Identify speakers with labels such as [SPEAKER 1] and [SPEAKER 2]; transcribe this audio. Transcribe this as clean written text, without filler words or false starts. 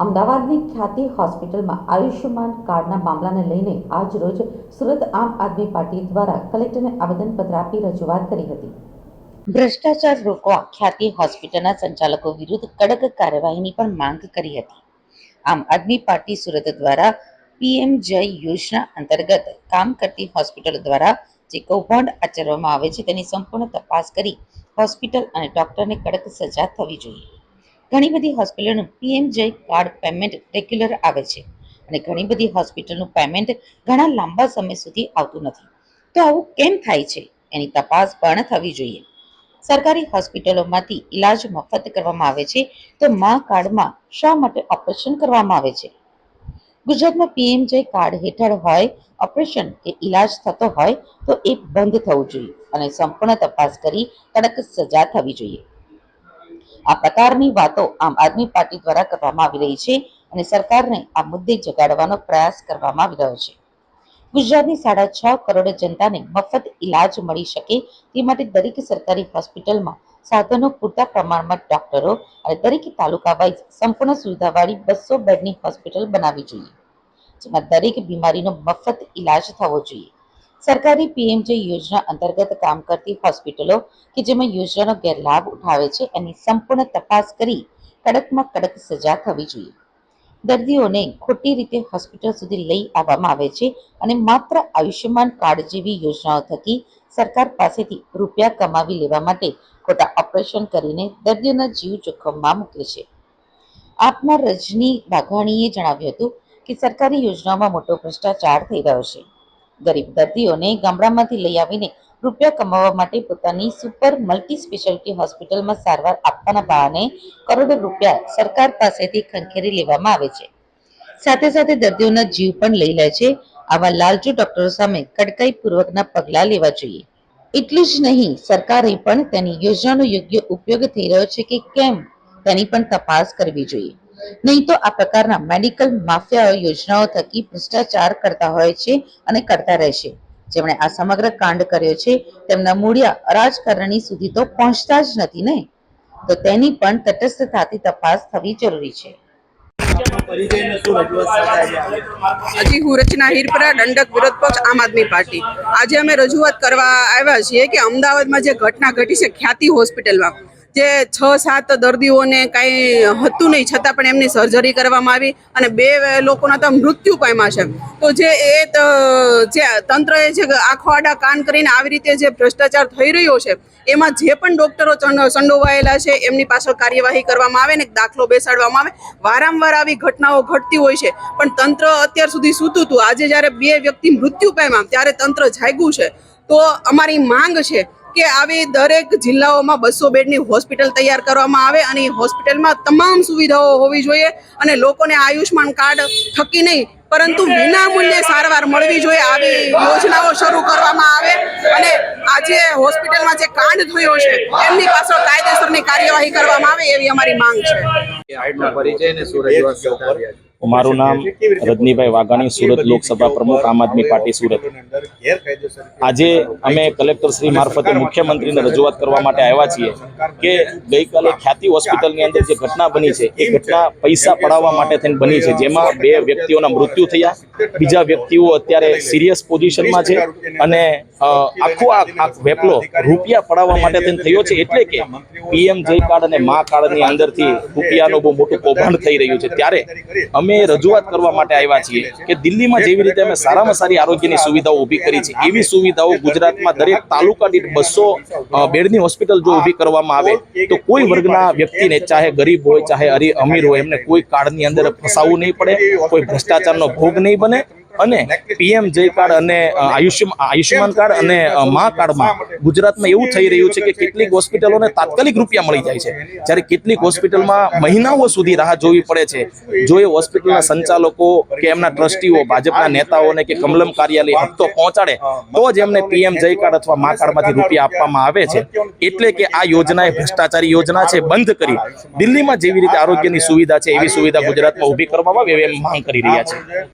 [SPEAKER 1] અમદાવાદની ખ્યાતિ હોસ્પિટલમાં આયુષ્યમાન કાર્ડના મામલાને લઈને આજ રોજ સુરત આમ આદમી પાર્ટી દ્વારા કલેક્ટરને આવેદનપત્ર આપી રજૂઆત કરી હતી। ભ્રષ્ટાચાર રોકવા ખ્યાતિ હોસ્પિટલના સંચાલકો વિરુદ્ધ કડક કાર્યવાહીની પણ માંગ કરી હતી। આમ આદમી પાર્ટી સુરત દ્વારા પીએમ જય યોજના અંતર્ગત કામ કરતી હોસ્પિટલ દ્વારા જે કૌભાંડ આચરવામાં આવે છે તેની સંપૂર્ણ તપાસ કરી હોસ્પિટલ અને ડોક્ટરને કડક સજા થવી જોઈએ। ઘણી બધી હોસ્પિટલનું પીએમ જય કાર્ડ પેમેન્ટ રેગ્યુલર આવે છે અને ઘણી બધી હોસ્પિટલનું પેમેન્ટ ઘણા લાંબા સમય સુધી આવતું નથી, તો આવું કેમ થાય છે એની તપાસ પણ થવી જોઈએ। સરકારી હોસ્પિટલોમાંથી ઇલાજ મફત કરવામાં આવે છે તો મા કાર્ડમાં શા માટે ઓપરેશન કરવામાં આવે છે? ગુજરાતમાં પીએમ જય કાર્ડ હેઠળ હોય ઓપરેશન કે ઇલાજ થતો હોય તો એ બંધ થવું જોઈએ અને સંપૂર્ણ તપાસ કરી કડક સજા થવી જોઈએ। આ પ્રકારની વાતો આમ આદમી પાર્ટી દ્વારા કરવામાં આવી રહી છે અને સરકારને આ મુદ્દે જગાડવાનો પ્રયાસ કરવામાં આવી રહ્યો છે। ગુજરાતની 6.5 કરોડ જનતાને મફત ઇલાજ મળી શકે તે માટે દરેક સરકારી હોસ્પિટલમાં સાધનો, પૂરતા પ્રમાણમાં ડોક્ટરો અને દરેક તાલુકા વાઇઝ સંપૂર્ણ સુવિધાવાળી 200 બેડની હોસ્પિટલ બનાવવી જોઈએ, જેમાં દરેક બીમારીનો મફત ઇલાજ થવો જોઈએ। સરકારી પીએમજે યોજના અંતર્ગત કામ કરતી હોસ્પિટલો કે જેમાં યોજનાનો ગેરલાભ ઉઠાવે છે એની સંપૂર્ણ તપાસ કરી કડકમાં કડક સજા થવી જોઈએ। દર્દીઓને ખોટી રીતે હોસ્પિટલ સુધી લઈ આવવામાં આવે છે અને માત્ર આયુષ્યમાન કાર્ડ જેવી યોજનાઓ થકી સરકાર પાસેથી રૂપિયા કમાવી લેવા માટે ખોટા ઓપરેશન કરીને દર્દીઓના જીવ જોખમમાં મૂકે છે। આપના રજની વાઘાણીએ જણાવ્યું હતું કે સરકારી યોજનાઓમાં મોટો ભ્રષ્ટાચાર થઈ રહ્યો છે। ગરીબ દર્દીઓને ગામડામાંથી લઈ આવીને રૂપિયા કમાવવા માટે પોતાની સુપર મલ્ટી સ્પેશિયાલિટી હોસ્પિટલમાં સારવાર આપવાના બહાને કરોડો રૂપિયા સરકાર પાસેથી ખંખેરી લેવામાં આવે છે, સાથે સાથે દર્દીઓના જીવ પણ લઈ લે છે। આવા લાલચુ ડોક્ટરો સામે કડકાઈપૂર્વકના પગલાં લેવા જોઈએ। એટલું જ નહીં, સરકારે પણ તેની યોજનાનો યોગ્ય ઉપયોગ થઈ રહ્યો છે કે કેમ તેની પણ તપાસ કરવી જોઈએ, નહીં તો આ પ્રકારના મેડિકલ માફિયાઓ યોજનાઓ થકી ભ્રષ્ટાચાર કરતા હોય છે અને કરતા રહેશે। જેમણે આ સમગ્ર કાંડ કર્યો છે તેમના મૂળિયા રાજકારણી સુધી તો પહોંચતા જ નથી ને, તો તેની પણ તટસ્થતાથી તપાસ થવી જરૂરી છે।
[SPEAKER 2] હજી હું રચના હિરપરા, દંડક વિરોધ પક્ષ આમ આદમી પાર્ટી। આજે અમે રજૂઆત કરવા આવ્યા છીએ કે અમદાવાદમાં જે ઘટના ઘટી છે ખ્યાતિ હોસ્પિટલમાં, જે 6-7 દર્દીઓને કાંઈ હતું નહીં છતાં પણ એમની સર્જરી કરવામાં આવી અને 2 લોકોના તો મૃત્યુ પામ્યા છે। તો જે તંત્રએ જે આંખો આડા કાન કરીને આવી રીતે જે ભ્રષ્ટાચાર થઈ રહ્યો છે એમાં જે પણ ડોક્ટરો સંડોવાયેલા છે એમની પાછળ કાર્યવાહી કરવામાં આવે ને દાખલો બેસાડવામાં આવે। વારંવાર આવી ઘટનાઓ ઘટતી હોય છે પણ તંત્ર અત્યાર સુધી સૂતું હતું। આજે જ્યારે 2 વ્યક્તિ મૃત્યુ પામ્યા ત્યારે તંત્ર જાગ્યું છે। તો અમારી માંગ છે કે આવી દરેક જિલ્લાઓમાં 200 બેડની હોસ્પિટલ તૈયાર કરવામાં આવે અને એ હોસ્પિટલમાં તમામ સુવિધાઓ હોવી જોઈએ અને લોકોને આયુષ્માન કાર્ડ થકી નહીં પરંતુ વિના મૂલ્યે સારવાર મળવી જોઈએ, આવી યોજનાઓ શરૂ કરવામાં આવે અને આજે હોસ્પિટલમાં જે કાંડ થયો છે એમની પાછળ કાયદેસરની કાર્યવાહી કરવામાં આવે એવી અમારી માંગ છે।
[SPEAKER 3] મારું નામ રજનીભાઈ વાઘાણી, સુરત લોકસભા પ્રમુખ, આમ આદમી પાર્ટી સુરત। આજે અમે કલેક્ટર શ્રી મારફતે મુખ્યમંત્રીને રજૂઆત કરવા માટે આવ્યા છીએ કે ગઈકાલે ખ્યાતિ હોસ્પિટલની અંદર જે ઘટના બની છે એ ઘટના પૈસા પડાવવા માટે થઈને બની છે, જેમાં 2 વ્યક્તિઓના મૃત્યુ થયા, બીજા વ્યક્તિઓ અત્યારે સિરિયસ પોઝિશનમાં છે અને આખો આ વેપલો રૂપિયા પડાવવા માટે થઈને થયો છે। એટલે કે પીએમ જય કાર્ડ અને મા કાર્ડની અંદરથી રૂપિયાનું બહુ મોટું કૌભાંડ થઈ રહ્યું છે। ત્યારે અમે રજૂઆત કરવા માટે આવ્યા છીએ કે દિલ્હીમાં જેવી રીતે અમે સારામાં સારી આરોગ્યની સુવિધાઓ ઊભી કરી છે એવી સુવિધાઓ ગુજરાતમાં દરેક તાલુકા દીઠ 200 બેડની હોસ્પિટલ જો ઊભી કરવામાં આવે તો કોઈ વર્ગના વ્યક્તિને, ચાહે ગરીબ હોય ચાહે અમીર હોય, એમને કોઈ કાર્ડની અંદર ફસાવવું નહીં પડે, કોઈ ભ્રષ્ટાચારનો ભોગ નહીં બને અને પીએમ જય કાર્ડ અને આયુષ્યમાન કાર્ડ અને મા કાર્ડમાં ગુજરાતમાં એવું થઈ રહ્યું છે કે કેટલીક હોસ્પિટલોને તાત્કાલિક રૂપિયા મળી જાય છે, જ્યારે કેટલીક હોસ્પિટલમાં મહિનાઓ સુધી રાહ જોવી પડે છે। જો એ હોસ્પિટલના સંચાલકો કે એમના ટ્રસ્ટીઓ ભાજપના નેતાઓને કે કમલમ કાર્યાલય હપ્તો પહોંચાડે તો જ એમને પીએમ જય કાર્ડ અથવા મા કાર્ડમાંથી રૂપિયા આપવામાં આવે છે। એટલે કે આ યોજના એ ભ્રષ્ટાચારી યોજના છે, બંધ કરી દિલ્હીમાં જેવી રીતે આરોગ્યની સુવિધા છે એવી સુવિધા ગુજરાતમાં ઊભી કરવામાં આવે એવી માંગ કરી રહ્યા છે।